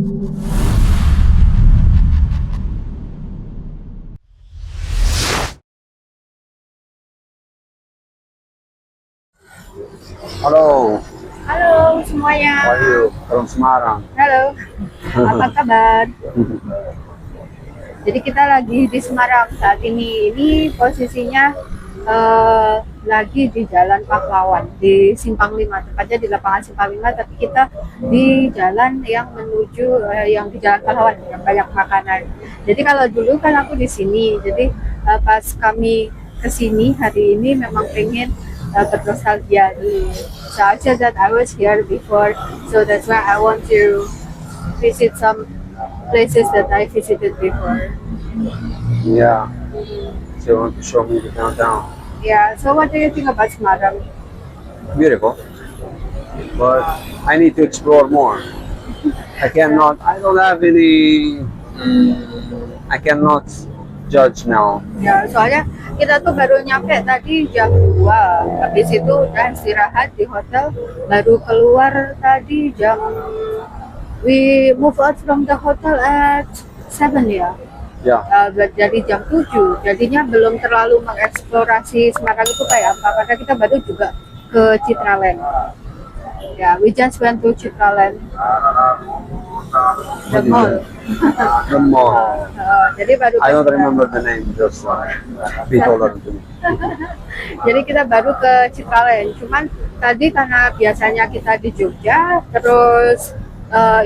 Halo, Halo semuanya. how are you? From Semarang. Halo. Apa kabar? Jadi kita lagi di Semarang saat ini. Ini posisinya lagi di Jalan Pahlawan di Simpang 5, tepatnya di lapangan Simpang 5. Tapi kita di jalan yang menuju yang di Jalan Pahlawan yang banyak makanan. Jadi kalau dulu kan aku di sini. Jadi pas kami kesini hari ini memang pengen bernostalgia dulu. So I said that I was here before, so that's why I want to visit some places that I visited before. Yeah. So you want to show me the downtown? Yeah. So what do you think about Semarang? Beautiful. But I need to explore more. I don't have any, I cannot judge now. Ya, soalnya kita tuh baru nyampe tadi jam 2. Habis itu udah istirahat di hotel, baru keluar tadi jam we move out from the hotel at 7 ya. Yeah. Dari jam 7. Jadinya belum terlalu mengeksplorasi Semarang itu kayak apa, karena kita baru juga ke Citraland. Ya, we just went to Citraland. The mall. The mall. Jadi baru I don't remember the name, just be told it to me. Jadi kita baru ke Citraland. Cuman tadi karena biasanya kita di Jogja, terus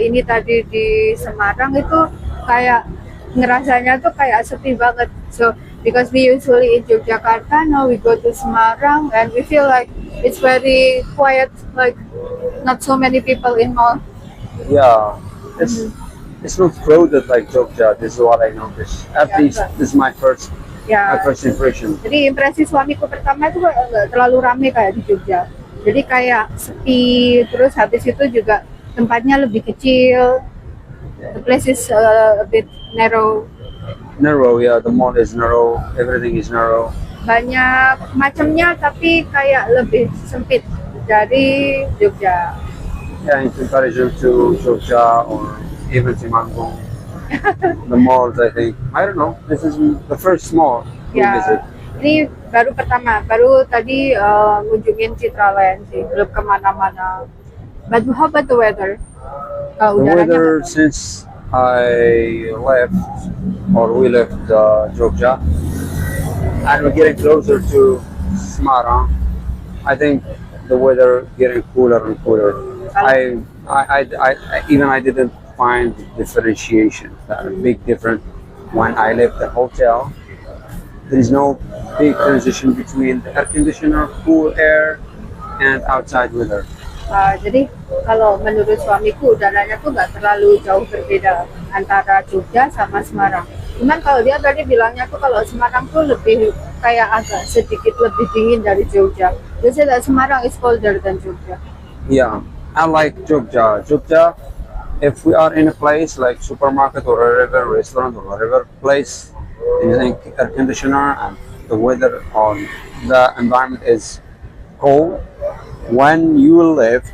ini tadi di Semarang itu kayak ngerasanya tuh kayak sepi banget. So because we usually in Yogyakarta, now we go to Semarang and we feel like it's very quiet, like not so many people in mall. Yeah. It's not crowded like Jogja. This is what I noticed. At Yeah, least but- this is my first Ya. impression. Jadi impresi suamiku pertama itu nggak terlalu rame kayak di Jogja. Jadi kayak sepi, terus habis itu juga tempatnya lebih kecil. The place is a bit narrow. Narrow, yeah. The mall is narrow. Everything is narrow. Banyak macamnya tapi kayak lebih sempit dari Jogja. Yeah, in comparison to Jogja or even Temanggung, the malls, I think. I don't know. This is the first mall we Ya, visit. ini baru pertama, baru tadi ngunjungin Citraland sih, belum kemana-mana. But how about the weather? Kalau The udaranya weather bagus. since I left or we left Jogja and we're getting closer to Semarang, I think the weather getting cooler and cooler. I even I didn't find differentiation, that big difference when I left the hotel. There is no big transition between the air conditioner, cool air, and outside weather. Jadi kalau menurut suamiku udaranya tuh nggak terlalu jauh berbeda antara Jogja sama Semarang. Cuman kalau dia tadi bilangnya tuh kalau Semarang tuh lebih kayak agak sedikit lebih dingin dari Jogja. Dia said that Semarang is colder than Jogja. Yeah, I like Jogja. Jogja, if we are in a place like supermarket or a river restaurant or whatever place, in air conditioner and the weather on the environment is cold, when you live,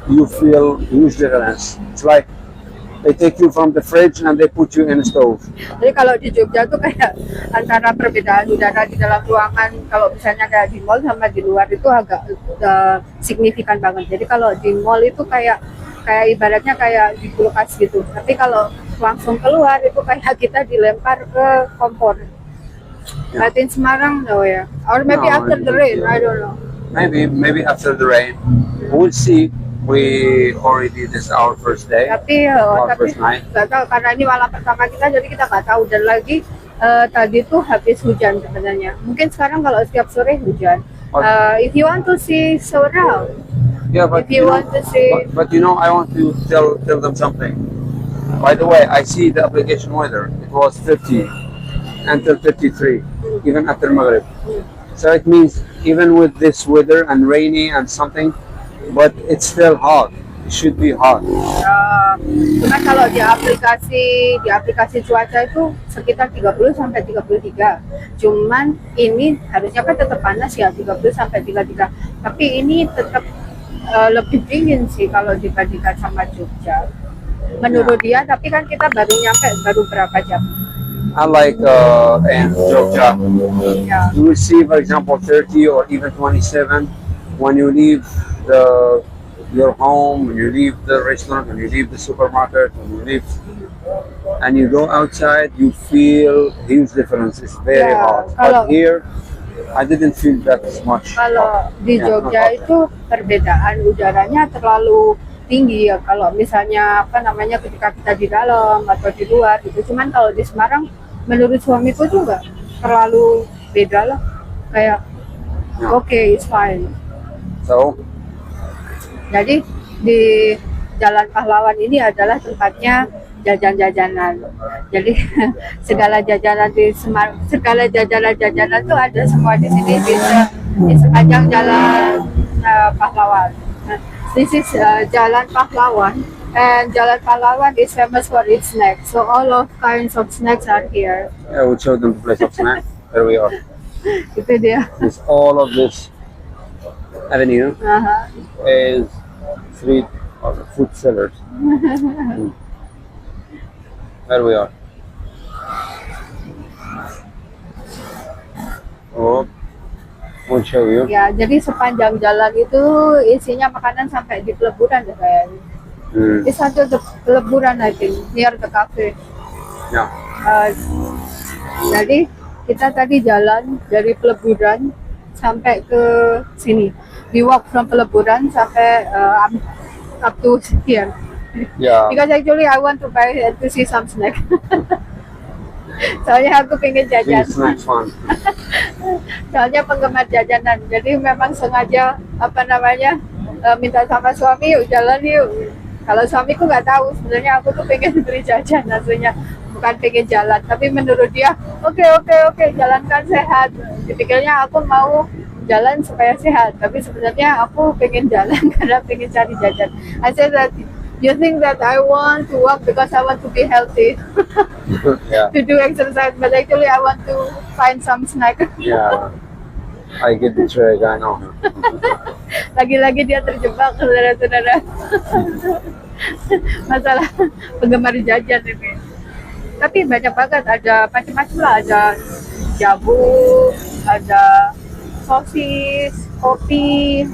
you feel huge difference. It's like they take you from the fridge and they put you in a stove. Jadi kalau di Jogja tuh kayak antara perbedaan udara di dalam ruangan, kalau misalnya kayak di mall sama di luar itu agak signifikan banget. Jadi kalau di mall itu kayak ibaratnya kayak di kulkas gitu. Tapi kalau langsung keluar itu kayak kita dilempar ke kompor. Yeah. But in Semarang, no ya. Or maybe No, after the rain, I don't know. Maybe after the rain, we'll see. We already this is our first day. Tapi First night. nggak tahu karena ini malam pertama kita, jadi kita nggak tahu. Dan lagi tadi tuh habis hujan sebenarnya. Mungkin sekarang kalau setiap sore hujan. If you want to see Semarang, Yeah, but if you want to see, but you know, I want to tell them something. By the way, I see the application weather. It was 50 until 53, even after Maghrib. So it means even with this weather and rainy and something, but it's still hot. It should be hot. cuman kalau di aplikasi cuaca itu sekitar 30 sampai 33. Cuman ini harusnya kan tetap panas ya, 30 sampai 33. Tapi ini tetap lebih dingin sih kalau dibandingkan sama Jogja. menurut dia, tapi kan kita baru nyampe baru berapa jam. Unlike in Jogja, Ya. you will see, for example, 30 or even 27 when you leave your home, when you leave the restaurant, when you leave the supermarket, when you leave and you go outside, you feel huge difference. It's very Yeah, hot. kalau- But here, I didn't feel that much. Kalau hot. di Yeah, not Jogja hot. itu perbedaan udaranya terlalu tinggi ya. Kalau misalnya apa namanya ketika kita di dalam atau di luar gitu. Cuman kalau di Semarang menurut suamiku juga terlalu beda lah. Kayak Yeah. okay, it's fine. So, Jadi di Jalan Pahlawan ini adalah tempatnya jajan-jajanan. Jadi segala jajanan di segala jajanan-jajanan itu ada semua di sini di sepanjang Jalan Pahlawan. This is Jalan Pahlawan, and Jalan Pahlawan is famous for its snacks. So all of kinds of snacks are here. I will show them the place of snack. There we are. Itu dia. It's all of this avenue Aha. is street or food sellers. Mm. There we are. Oh, we'll show you. Ya, jadi sepanjang jalan itu isinya makanan sampai di peleburan deh kayaknya. Mm. It's under the peleburan, I think, near the cafe. Yeah. Jadi kita tadi jalan dari peleburan sampai ke sini. We walk from peleburan sampai up to here. Yeah. Because actually I want to buy and to see some snack. Soalnya aku pengen jajan. These snacks fun. Soalnya penggemar jajanan. Jadi memang sengaja apa namanya minta sama suami yuk jalan yuk. Kalau suamiku nggak tahu sebenarnya aku tuh pengen beli jajan aslinya, bukan pengen jalan. Tapi menurut dia oke jalankan sehat. Dipikirnya aku mau jalan supaya sehat, tapi sebenarnya aku pengen jalan karena pengen cari jajan. I said that you think that I want to walk because I want to be healthy, Yeah. to do exercise, but actually I want to find some snack. Yeah. I get the trick. I know. Lagi-lagi dia terjebak, saudara-saudara. Masalah penggemar jajan ini. Tapi banyak banget, ada macam-macam lah, ada jabu, ada sosis, kopi.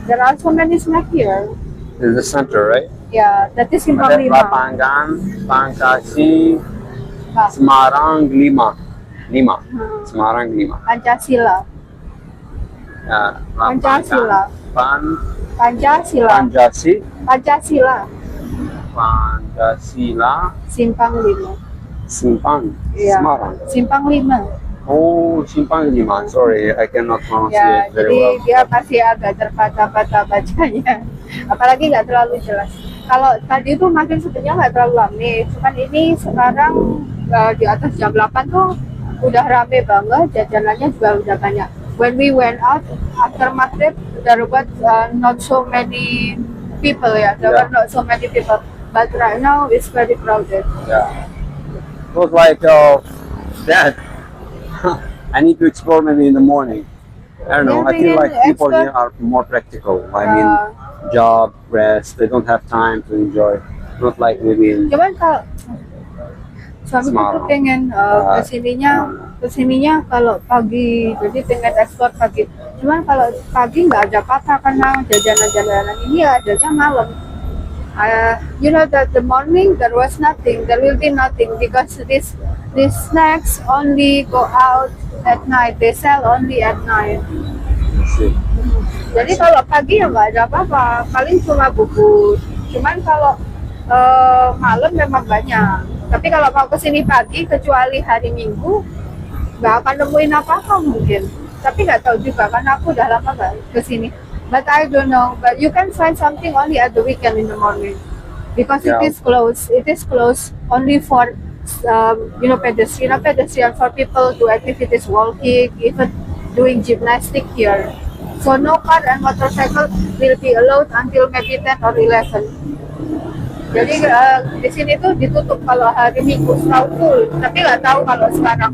There are so many snacks here. This is the center, right? Yeah, that is Simpang Ada Lima. Lapangan, Pangkasi, Ah, Semarang 5. 5. Semarang 5. Pancasila. Ya, Pancasila. Pancasila. Pancasila. Pancasila, Simpang Lima. Simpang, Iya. Semarang. Simpang Lima. Oh, Simpang 5. Sorry, I cannot pronounce Ya, it very jadi well. dia masih agak terpatah-patah bacanya. Apalagi nggak terlalu jelas. Kalau tadi itu makin sebenarnya nggak terlalu rame. Cuman ini sekarang di atas jam 8 tuh udah rame banget. Jajanannya juga udah banyak. When we went out after maghrib, there was not so many people ya. There were not so many people. But right now it's very crowded. Yeah. It was like, Dad, I need to explore maybe in the morning. I don't know. Yeah, I feel we like can people explore. here are more practical. I mean, job, rest. They don't have time to enjoy. Not like maybe in Cuman kalau suami tuh Semarang. pengen kesininya kalau pagi, jadi pengen ekspor pagi. Cuman kalau pagi nggak ada apa-apa karena jajanan-jajanan ini adanya malam. You know that the morning there was nothing, there will be nothing because these snacks only go out at night. They sell only at night. let's see. Jadi kalau pagi ya nggak ada apa-apa, paling cuma bubur. Cuman kalau malam memang banyak. Tapi kalau mau kesini pagi, kecuali hari Minggu, nggak akan nemuin apa-apa mungkin. Tapi nggak tahu juga, karena aku udah lama nggak kesini. But I don't know. But you can find something only at the weekend in the morning, because Yeah. it is closed. It is closed only for pedestrian for people do activities, walking, even doing gymnastic here. So no car and motorcycle will be allowed until maybe 10 or 11. Jadi di sini tuh ditutup kalau hari Minggu, setahu tapi nggak tahu kalau sekarang.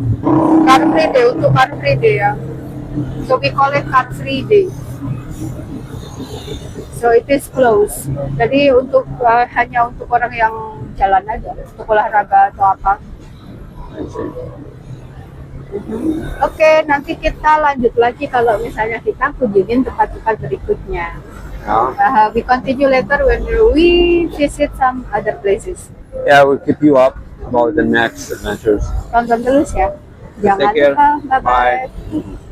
Car free day, untuk car free day ya. So we call it car free day. So it is closed. Jadi untuk hanya untuk orang yang jalan aja, untuk olahraga atau apa. I see. Oke, nanti kita lanjut lagi kalau misalnya kita kunjungin tempat-tempat berikutnya. Yeah. We continue later when we visit some other places. Yeah, we'll keep you up about the next adventures. Tonton terus ya. Jangan Take care. lupa. Bye-bye. Bye.